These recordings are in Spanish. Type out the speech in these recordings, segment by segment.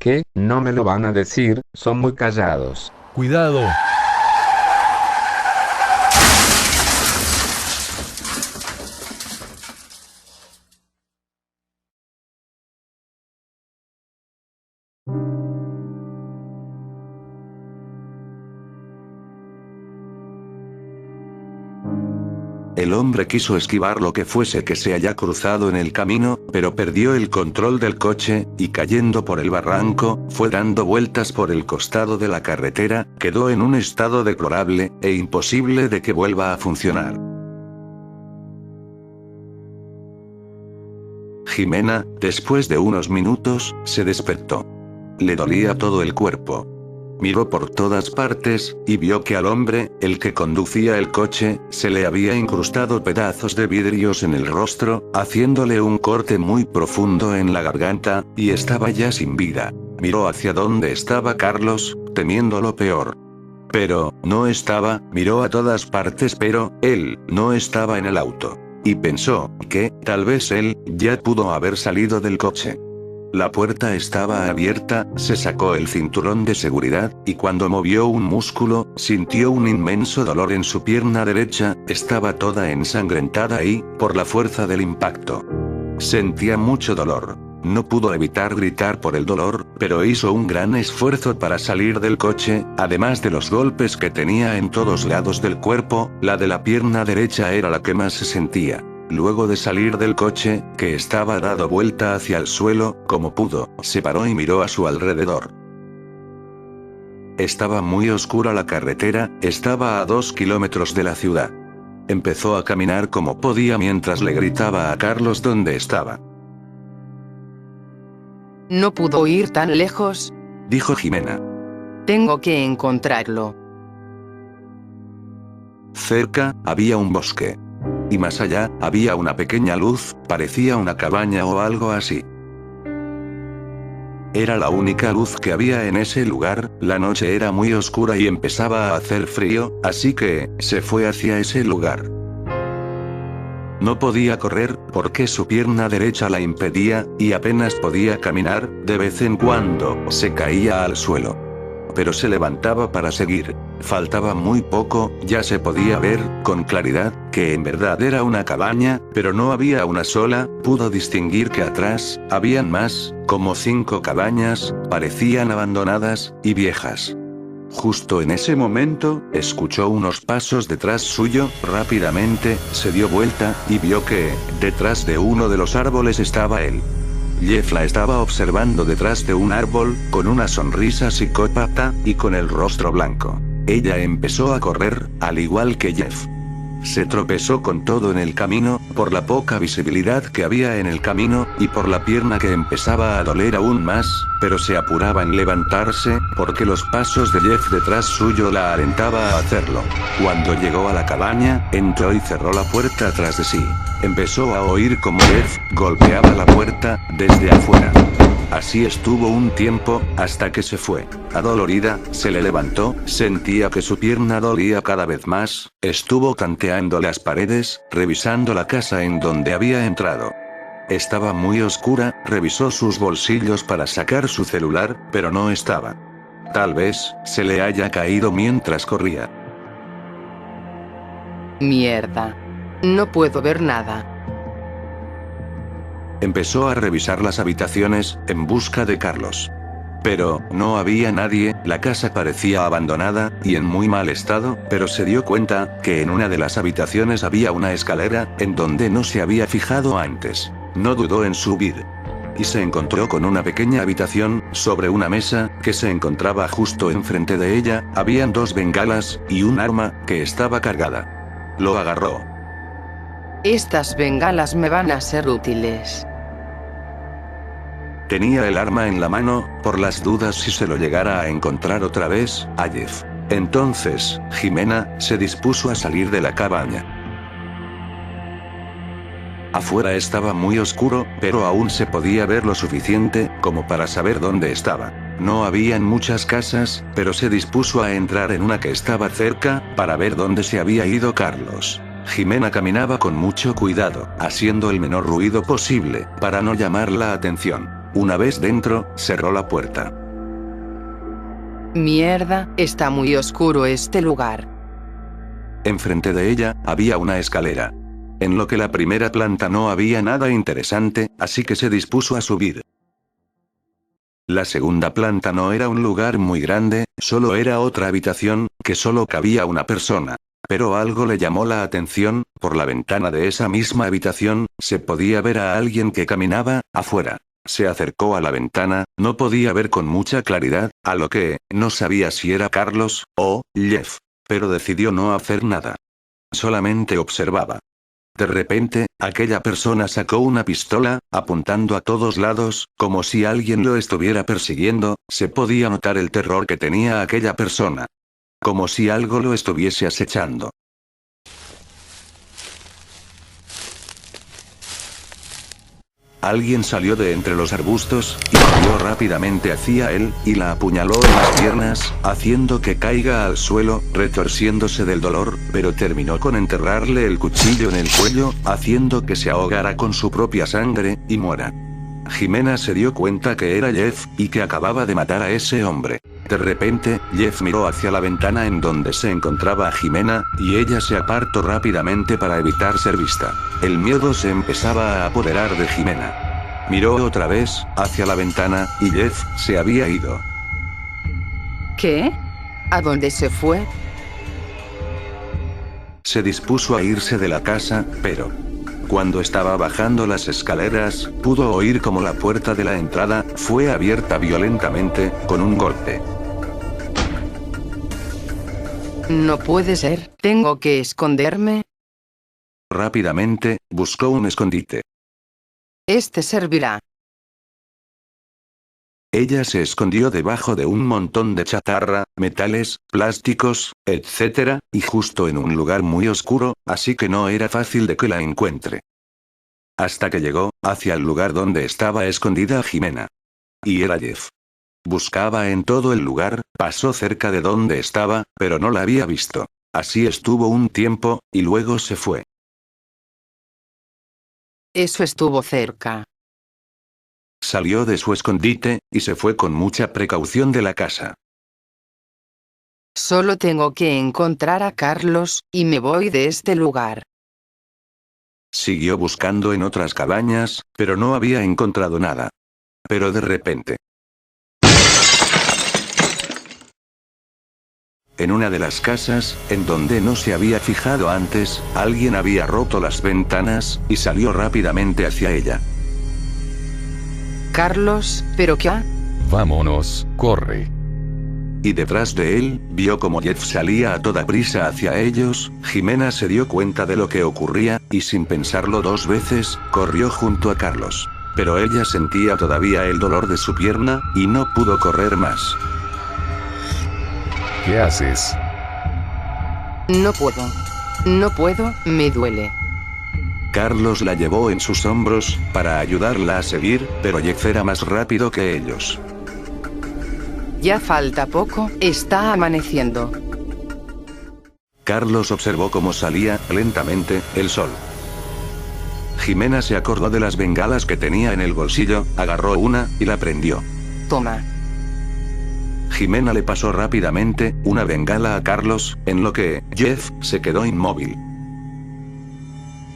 ¿Qué? No me lo van a decir, son muy callados. ¡Cuidado! El hombre quiso esquivar lo que fuese que se haya cruzado en el camino, pero perdió el control del coche, y cayendo por el barranco, fue dando vueltas por el costado de la carretera, quedó en un estado deplorable, e imposible de que vuelva a funcionar. Jimena, después de unos minutos, se despertó. Le dolía todo el cuerpo. Miró por todas partes, y vio que al hombre, el que conducía el coche, se le había incrustado pedazos de vidrios en el rostro, haciéndole un corte muy profundo en la garganta, y estaba ya sin vida. Miró hacia donde estaba Carlos, temiendo lo peor. Pero, no estaba, miró a todas partes pero, él, no estaba en el auto. Y pensó, que, tal vez él, ya pudo haber salido del coche. La puerta estaba abierta, se sacó el cinturón de seguridad, y cuando movió un músculo, sintió un inmenso dolor en su pierna derecha, estaba toda ensangrentada y, por la fuerza del impacto. Sentía mucho dolor. No pudo evitar gritar por el dolor, pero hizo un gran esfuerzo para salir del coche, además de los golpes que tenía en todos lados del cuerpo, la de la pierna derecha era la que más se sentía. Luego de salir del coche, que estaba dado vuelta hacia el suelo, como pudo, se paró y miró a su alrededor. Estaba muy oscura la carretera, estaba a 2 kilómetros de la ciudad. Empezó a caminar como podía mientras le gritaba a Carlos dónde estaba. No pudo ir tan lejos, Dijo Jimena. tengo que encontrarlo. Cerca, había un bosque. Y más allá, había una pequeña luz, parecía una cabaña o algo así. Era la única luz que había en ese lugar, la noche era muy oscura y empezaba a hacer frío, así que, se fue hacia ese lugar. No podía correr, porque su pierna derecha la impedía, y apenas podía caminar, de vez en cuando, se caía al suelo. Pero se levantaba para seguir. Faltaba muy poco, ya se podía ver, con claridad, que en verdad era una cabaña, pero no había una sola, pudo distinguir que atrás, habían más, como 5 cabañas, parecían abandonadas, y viejas. Justo en ese momento, escuchó unos pasos detrás suyo, rápidamente, se dio vuelta, y vio que, detrás de uno de los árboles estaba él. Jeff la estaba observando detrás de un árbol, con una sonrisa psicópata, y con el rostro blanco. Ella empezó a correr, al igual que Jeff. Se tropezó con todo en el camino, por la poca visibilidad que había en el camino, y por la pierna que empezaba a doler aún más, pero se apuraba en levantarse, porque los pasos de Jeff detrás suyo la alentaba a hacerlo. Cuando llegó a la cabaña, entró y cerró la puerta tras de sí. Empezó a oír como Jeff golpeaba la puerta, desde afuera. Así estuvo un tiempo, hasta que se fue. Adolorida, se le levantó, sentía que su pierna dolía cada vez más, estuvo tanteando las paredes, revisando la casa en donde había entrado. Estaba muy oscura, revisó sus bolsillos para sacar su celular, pero no estaba. Tal vez, se le haya caído mientras corría. Mierda. No puedo ver nada. Empezó a revisar las habitaciones, en busca de Carlos. Pero, no había nadie, la casa parecía abandonada, y en muy mal estado, pero se dio cuenta, que en una de las habitaciones había una escalera, en donde no se había fijado antes. No dudó en subir. Y se encontró con una pequeña habitación, sobre una mesa, que se encontraba justo enfrente de ella, habían 2 bengalas, y un arma, que estaba cargada. Lo agarró. Estas bengalas me van a ser útiles. Tenía el arma en la mano, por las dudas si se lo llegara a encontrar otra vez, a Jeff. Entonces, Jimena, se dispuso a salir de la cabaña. Afuera estaba muy oscuro, pero aún se podía ver lo suficiente, como para saber dónde estaba. No habían muchas casas, pero se dispuso a entrar en una que estaba cerca, para ver dónde se había ido Carlos. Jimena caminaba con mucho cuidado, haciendo el menor ruido posible, para no llamar la atención. Una vez dentro, cerró la puerta. Mierda, está muy oscuro este lugar. Enfrente de ella, había una escalera. En lo que la primera planta no había nada interesante, así que se dispuso a subir. La segunda planta no era un lugar muy grande, solo era otra habitación, que solo cabía una persona. Pero algo le llamó la atención, por la ventana de esa misma habitación, se podía ver a alguien que caminaba afuera. Se acercó a la ventana, no podía ver con mucha claridad, a lo que, no sabía si era Carlos, o Jeff. Pero decidió no hacer nada. Solamente observaba. De repente, aquella persona sacó una pistola, apuntando a todos lados, como si alguien lo estuviera persiguiendo, se podía notar el terror que tenía aquella persona. Como si algo lo estuviese acechando. Alguien salió de entre los arbustos, y corrió rápidamente hacia él, y la apuñaló en las piernas, haciendo que caiga al suelo, retorciéndose del dolor, pero terminó con enterrarle el cuchillo en el cuello, haciendo que se ahogara con su propia sangre, y muera. Jimena se dio cuenta que era Jeff, y que acababa de matar a ese hombre. De repente, Jeff miró hacia la ventana en donde se encontraba Jimena, y ella se apartó rápidamente para evitar ser vista. El miedo se empezaba a apoderar de Jimena. Miró otra vez, hacia la ventana, y Jeff se había ido. ¿Qué? ¿A dónde se fue? Se dispuso a irse de la casa, pero... cuando estaba bajando las escaleras, pudo oír como la puerta de la entrada fue abierta violentamente, con un golpe. No puede ser, tengo que esconderme. Rápidamente, buscó un escondite. Este servirá. Ella se escondió debajo de un montón de chatarra, metales, plásticos, etc., y justo en un lugar muy oscuro, así que no era fácil de que la encuentre. Hasta que llegó, hacia el lugar donde estaba escondida Jimena. Y era Jeff. Buscaba en todo el lugar, pasó cerca de donde estaba, pero no la había visto. Así estuvo un tiempo, y luego se fue. Eso estuvo cerca. Salió de su escondite, y se fue con mucha precaución de la casa. Solo tengo que encontrar a Carlos, y me voy de este lugar. Siguió buscando en otras cabañas, pero no había encontrado nada. Pero de repente... en una de las casas, en donde no se había fijado antes, alguien había roto las ventanas, y salió rápidamente hacia ella. Carlos, ¿pero qué? Vámonos, corre. Y detrás de él, vio como Jeff salía a toda prisa hacia ellos. Jimena se dio cuenta de lo que ocurría, y sin pensarlo dos veces, corrió junto a Carlos. Pero ella sentía todavía el dolor de su pierna, y no pudo correr más. ¿Qué haces? No puedo. No puedo, me duele. Carlos la llevó en sus hombros, para ayudarla a seguir, pero Jeff era más rápido que ellos. Ya falta poco, está amaneciendo. Carlos observó cómo salía, lentamente, el sol. Jimena se acordó de las bengalas que tenía en el bolsillo, agarró una, y la prendió. Toma. Jimena le pasó rápidamente una bengala a Carlos, en lo que Jeff se quedó inmóvil.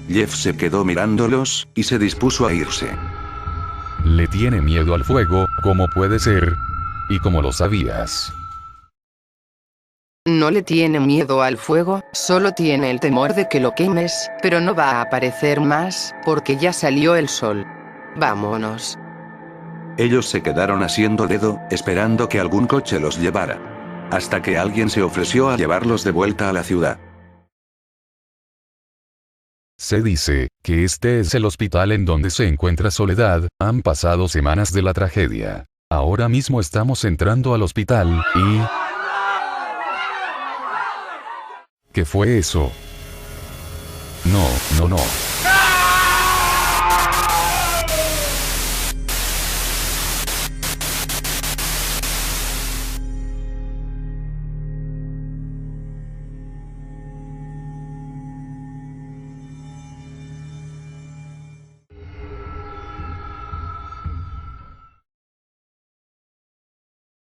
Jeff se quedó mirándolos, y se dispuso a irse. Le tiene miedo al fuego, ¿cómo puede ser? ¿Y cómo lo sabías? No le tiene miedo al fuego, solo tiene el temor de que lo quemes, pero no va a aparecer más, porque ya salió el sol. Vámonos. Ellos se quedaron haciendo dedo, esperando que algún coche los llevara. Hasta que alguien se ofreció a llevarlos de vuelta a la ciudad. Se dice que este es el hospital en donde se encuentra Soledad. Han pasado semanas de la tragedia. Ahora mismo estamos entrando al hospital, y... ¿qué fue eso? No.